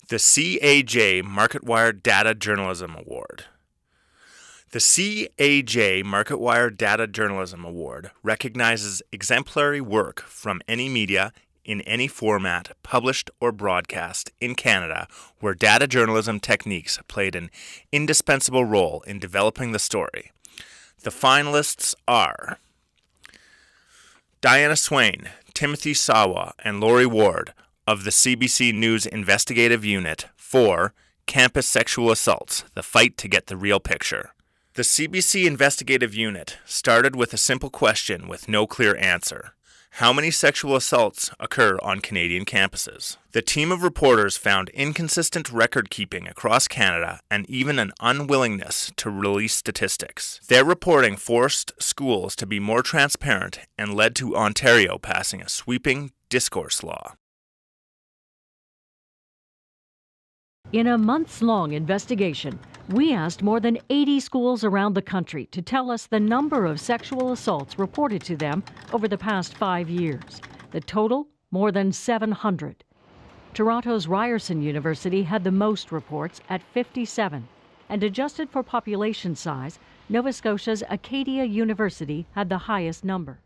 The CAJ Marketwired Data-journalism Award. The CAJ Marketwired Data-journalism Award recognizes exemplary work from any media in any format, published or broadcast, in Canada where data journalism techniques played an indispensable role in developing the story. The finalists are Diana Swain, Timothy Sawa, and Laurie Ward of the CBC News Investigative Unit for Campus Sexual Assaults, the Fight to Get the Real Picture. The CBC Investigative Unit started with a simple question with no clear answer. How many sexual assaults occur on Canadian campuses? The team of reporters found inconsistent record-keeping across Canada and even an unwillingness to release statistics. Their reporting forced schools to be more transparent and led to Ontario passing a sweeping discourse law. In a months-long investigation, we asked more than 80 schools around the country to tell us the number of sexual assaults reported to them over the past 5 years. The total, more than 700. Toronto's Ryerson University had the most reports at 57, and adjusted for population size, Nova Scotia's Acadia University had the highest number.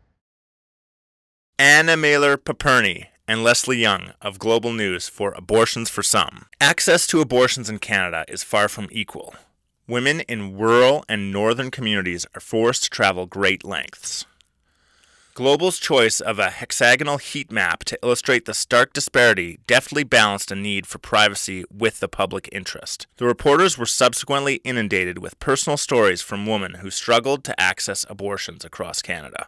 Anna Mailer-Paperny and Leslie Young of Global News for Abortions for Some. Access to abortions in Canada is far from equal. Women in rural and northern communities are forced to travel great lengths. Global's choice of a hexagonal heat map to illustrate the stark disparity deftly balanced a need for privacy with the public interest. The reporters were subsequently inundated with personal stories from women who struggled to access abortions across Canada.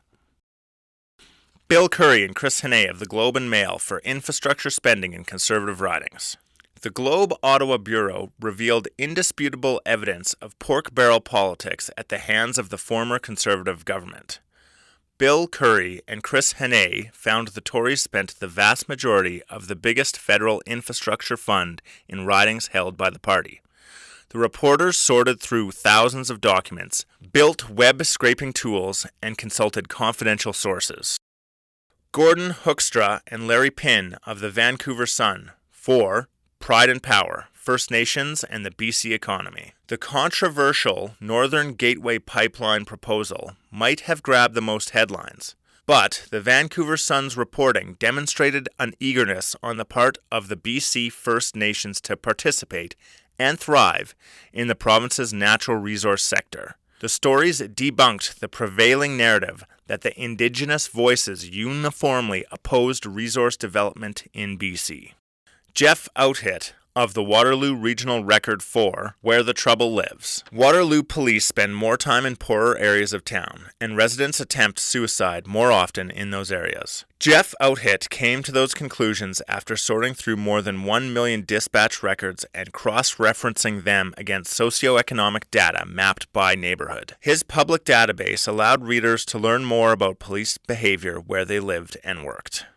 Bill Curry and Chris Hannay of the Globe and Mail for infrastructure spending in Conservative ridings. The Globe Ottawa Bureau revealed indisputable evidence of pork barrel politics at the hands of the former Conservative government. Bill Curry and Chris Hannay found the Tories spent the vast majority of the biggest federal infrastructure fund in ridings held by the party. The reporters sorted through thousands of documents, built web-scraping tools, and consulted confidential sources. Gordon Hoekstra and Larry Pinn of the Vancouver Sun for Pride and Power, First Nations and the BC Economy. The controversial Northern Gateway Pipeline proposal might have grabbed the most headlines, but the Vancouver Sun's reporting demonstrated an eagerness on the part of the BC First Nations to participate and thrive in the province's natural resource sector. The stories debunked the prevailing narrative that the Indigenous voices uniformly opposed resource development in BC. Jeff Outhit of the Waterloo Regional Record for Where the Trouble Lives. Waterloo police spend more time in poorer areas of town, and residents attempt suicide more often in those areas. Jeff Outhit came to those conclusions after sorting through more than 1 million dispatch records and cross-referencing them against socioeconomic data mapped by neighborhood. His public database allowed readers to learn more about police behavior where they lived and worked.